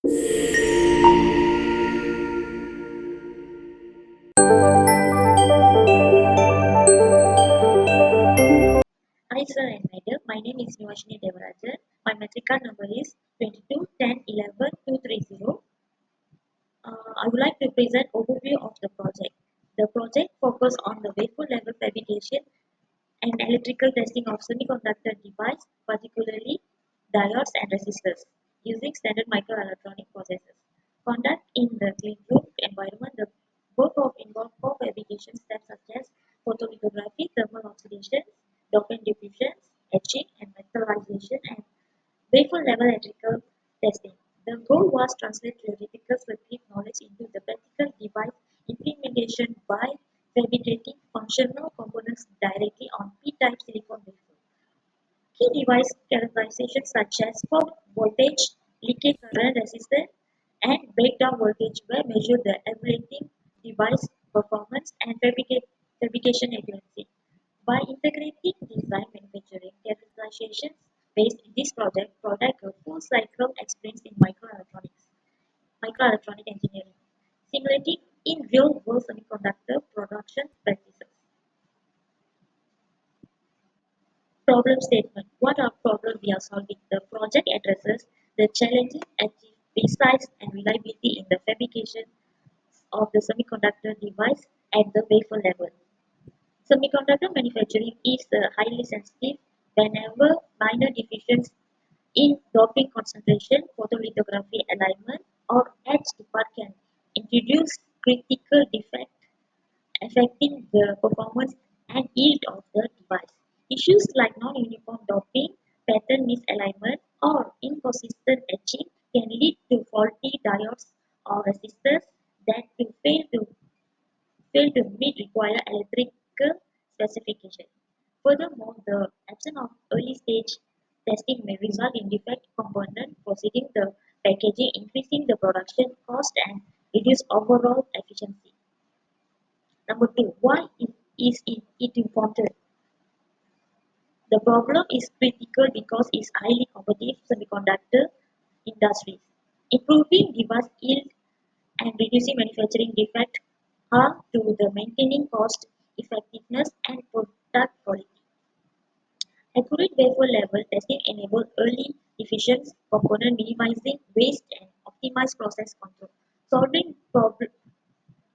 Hi sir and madam, my name is Nivashini Devarajan. My metric card number is 22 10 11 230. I would like to present overview of the project. The project focus on the wafer level fabrication and electrical testing of semiconductor device, particularly diodes and resistors, using standard microelectronic processes. Conduct in the clean room environment, the work of involved core fabrication steps such as photolithography, thermal oxidation, dopant diffusion, etching, and metallization, and wafer level electrical testing. The goal was translate theoretical circuit knowledge into the practical device implementation by fabricating functional components directly on P-type silicon wafer. Key device characterizations such as fault voltage, leakage current resistance, and breakdown voltage were measured the evaluating device performance and fabrication accuracy. By integrating design manufacturing characterizations based in this project, product a full cycle experience in microelectronic engineering, simulating in real world semiconductor production practices. Problem statement. What are problems we are solving? The project addresses the challenges achieve precise and reliability in the fabrication of the semiconductor device at the wafer level. Semiconductor manufacturing is highly sensitive whenever minor deficiencies in doping concentration, photolithography alignment, or edge depart can introduce critical defect affecting the performance and yield of the device. Issues like non-uniform doping, pattern misalignment, or inconsistent etching can lead to faulty diodes or resistors that will fail to meet required electrical specification. Furthermore, the absence of early stage testing may result in defect component proceeding the packaging, increasing the production cost and reduce overall efficiency. Number two, why is it important? The problem is critical because it's highly competitive semiconductor industries. Improving device yield and reducing manufacturing defect harm to the maintaining cost, effectiveness, and product quality. Accurate wafer level testing enables early efficient component minimizing waste and optimize process control. Solving problem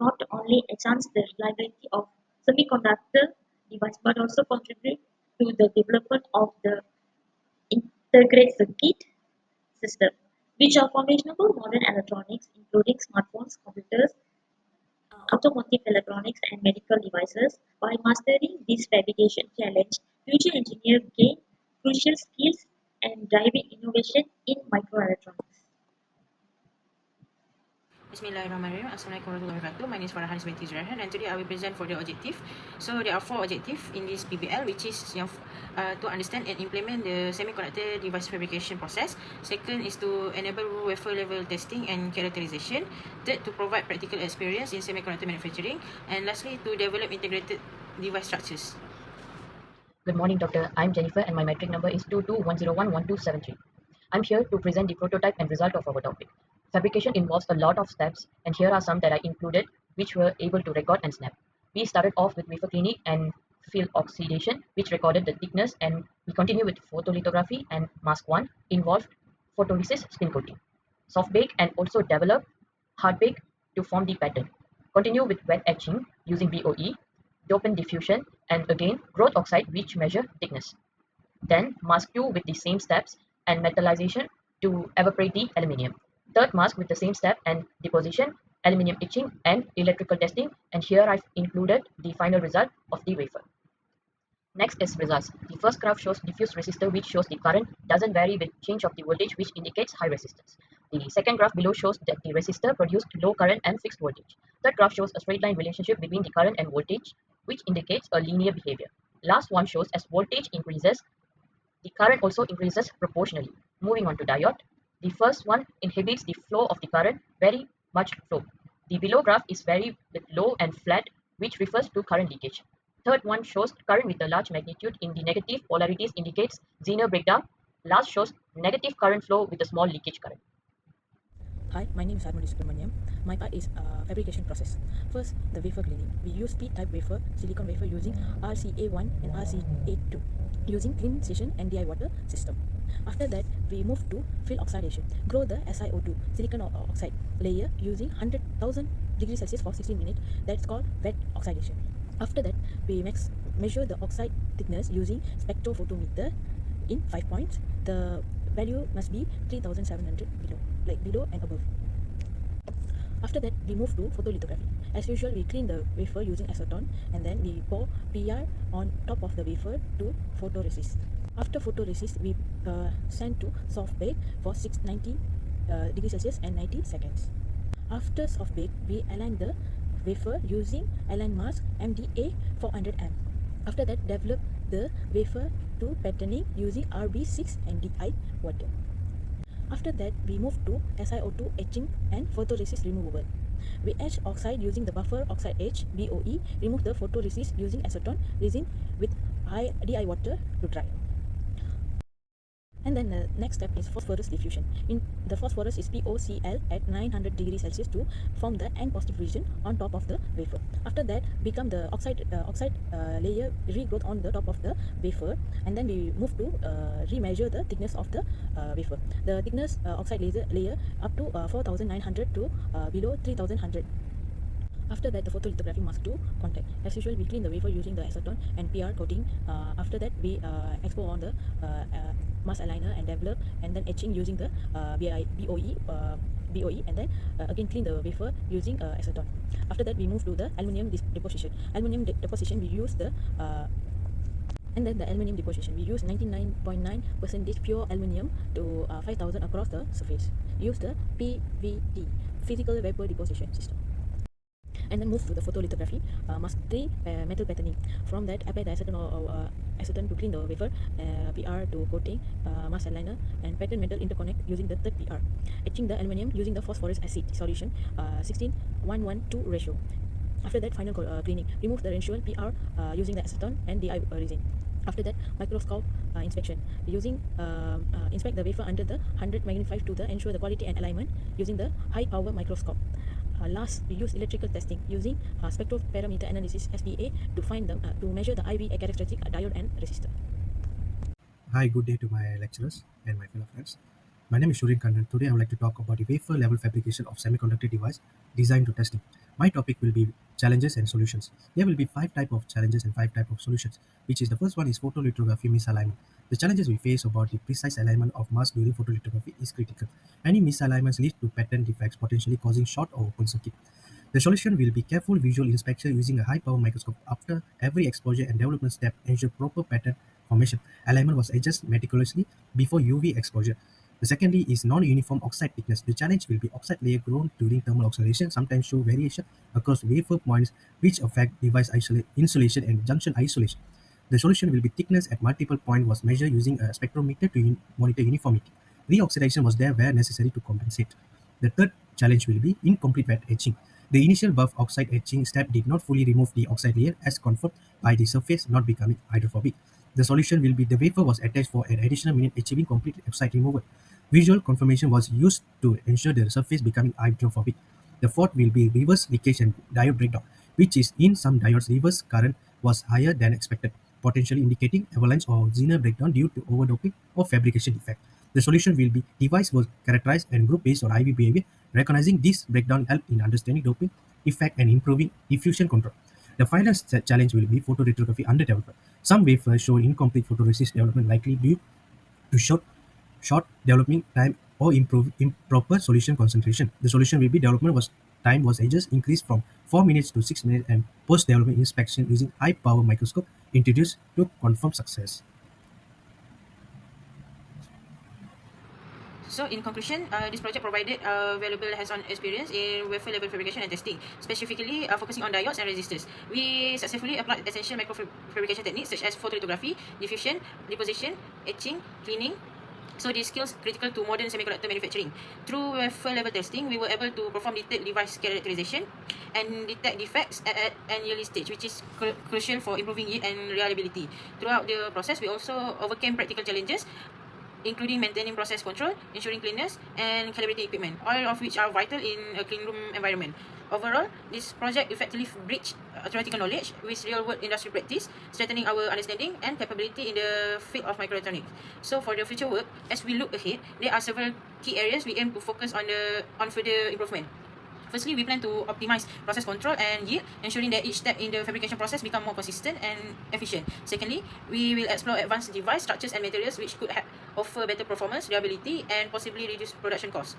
not only enhance the reliability of semiconductor device but also contribute to the development of the integrated circuit system, which are foundational modern electronics, including smartphones, computers, automotive electronics, and medical devices. By mastering this fabrication challenge, future engineers gain crucial skills and driving innovation in microelectronics. Bismillahirrahmanirrahim. Assalamualaikum warahmatullahi wabarakatuh. My name is Farhan binti Zurahan and today I will present for the objective. So there are 4 objectives in this PBL, which is to understand and implement the semiconductor device fabrication process. Second is to enable wafer level testing and characterization. Third, to provide practical experience in semiconductor manufacturing. And lastly, to develop integrated device structures. Good morning, doctor. I'm Jennifer and my metric number is 22101123. I'm here to present the prototype and result of our topic. Fabrication involves a lot of steps, and here are some that I included which were able to record and snap. We started off with wafer cleaning and field oxidation, which recorded the thickness, and we continue with photolithography and mask 1 involved photolysis spin coating. Soft bake and also develop hard bake to form the pattern. Continue with wet etching using BOE, dopant diffusion, and again growth oxide which measure thickness. Then mask 2 with the same steps and metallization to evaporate the aluminium. Third mask with the same step and deposition, aluminium etching and electrical testing, and here I've included the final result of the wafer. Next is results. The first graph shows diffuse resistor which shows the current doesn't vary with change of the voltage which indicates high resistance. The second graph below shows that the resistor produced low current and fixed voltage. Third graph shows a straight line relationship between the current and voltage which indicates a linear behavior. Last one shows as voltage increases, the current also increases proportionally. Moving on to diode. The first one inhibits the flow of the current very much flow. The below graph is very with low and flat which refers to current leakage. Third one shows current with a large magnitude in the negative polarities indicates Zener breakdown. Last shows negative current flow with a small leakage current. Hi, my name is Harmony Subramaniam. My part is fabrication process. First, the wafer cleaning. We use P-type wafer, silicon wafer using RCA1 and RCA2 using clean station and DI water system. After that, we move to field oxidation. Grow the SiO2 silicon oxide layer using 100,000 degrees Celsius for 16 minutes. That's called wet oxidation. After that, we measure the oxide thickness using spectrophotometer in 5 points. The value must be 3700 below, like below and above. After that, we move to photolithography. As usual, we clean the wafer using acetone and then we pour PR on top of the wafer to photoresist. After photoresist, we send to soft bake for 690 degrees Celsius and 90 seconds. After soft bake, we align the wafer using align mask MDA 400M. After that, develop the wafer to patterning using RB6 and DI water. After that, we move to SiO2 etching and photoresist removal. We etch oxide using the buffer oxide etch BOE, remove the photoresist using acetone resin with DI water to dry. And then the next step is phosphorus diffusion. In the phosphorus is POCl at 900 degrees Celsius to form the N positive region on top of the wafer. After that, become the oxide layer regrowth on the top of the wafer, and then we move to remeasure the thickness of the wafer. The thickness oxide layer up to 4,900 to below 3,100. After that, the photolithography mask to contact. As usual, we clean the wafer using the acetone and PR coating. After that, we expose on the mask aligner and develop, and then etching using the BOE, and then again clean the wafer using acetone. After that, we move to the aluminum deposition. Aluminum deposition, we use the and then the aluminum deposition. We use 99.9% pure aluminum to 5,000 across the surface. Use the PVD, physical vapor deposition system. And then move to the photolithography, mask 3 metal patterning. From that, apply the acetone to clean the wafer, PR to coating, mask aligner, and pattern metal interconnect using the third PR. Etching the aluminum using the phosphorus acid solution, 16:1:1:2 ratio. After that, final cleaning. Remove the residual PR using the acetone and DI resin. After that, microscope inspection. Using inspect the wafer under the 100 magnify to ensure the quality and alignment using the high power microscope. Last, we use electrical testing using spectroparameter analysis SPA to find them to measure the IV characteristic diode and resistor. Hi, good day to my lecturers and my fellow friends. My name is Shurin Kannan. Today I would like to talk about the wafer level fabrication of semiconductor device design to testing. My topic will be challenges and solutions. There will be 5 types of challenges and 5 types of solutions, which is the first one is photolithography misalignment. The challenges we face about the precise alignment of mask during photolithography is critical. Any misalignments lead to pattern defects, potentially causing short or open circuit. The solution will be careful visual inspection using a high-power microscope. After every exposure and development step, ensure proper pattern formation. Alignment was adjusted meticulously before UV exposure. The secondly is non-uniform oxide thickness. The challenge will be oxide layer grown during thermal oxidation sometimes show variation across wafer points which affect device insulation and junction isolation. The solution will be thickness at multiple points was measured using a spectrometer to monitor uniformity. Reoxidation was there where necessary to compensate. The third challenge will be incomplete wet etching. The initial buff oxide etching step did not fully remove the oxide layer as confirmed by the surface not becoming hydrophobic. The solution will be the wafer was attached for an additional minute achieving complete oxide removal. Visual confirmation was used to ensure the surface becoming hydrophobic. The fourth will be reverse leakage and diode breakdown, which is in some diodes reverse current was higher than expected, potentially indicating avalanche or Zener breakdown due to overdoping or fabrication defect. The solution will be device was characterized and grouped based on IV behavior. Recognizing this breakdown help in understanding doping effect and improving diffusion control. The final challenge will be photolithography under development. Some wafers show incomplete photoresist development likely due to short development time or improper solution concentration. The solution will be development was time was adjusted increased from 4 minutes to 6 minutes and post-development inspection using high-power microscope introduced to confirm success. So in conclusion, this project provided valuable hands-on experience in wafer level fabrication and testing, specifically focusing on diodes and resistors. We successfully applied essential microfabrication techniques such as photolithography, diffusion, deposition, etching, cleaning. So these skills critical to modern semiconductor manufacturing. Through wafer level testing, we were able to perform detailed device characterization and detect defects at an early stage, which is crucial for improving yield and reliability. Throughout the process, we also overcame practical challenges including maintaining process control, ensuring cleanness, and calibrating equipment, all of which are vital in a clean room environment. Overall, this project effectively bridged theoretical knowledge with real-world industry practice, strengthening our understanding and capability in the field of microelectronics. So for the future work, as we look ahead, there are several key areas we aim to focus on further improvement. Firstly, we plan to optimize process control and yield, ensuring that each step in the fabrication process become more consistent and efficient. Secondly, we will explore advanced device structures and materials which could offer better performance, reliability, and possibly reduce production costs.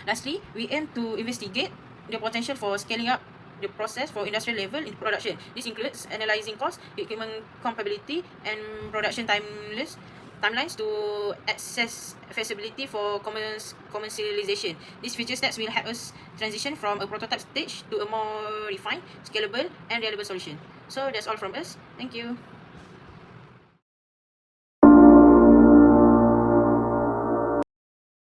Lastly, we aim to investigate the potential for scaling up the process for industrial level in production. This includes analyzing cost, equipment compatibility, and production timelines to access feasibility for commercialization. These future steps will help us transition from a prototype stage to a more refined, scalable, and reliable solution. So that's all from us. Thank you.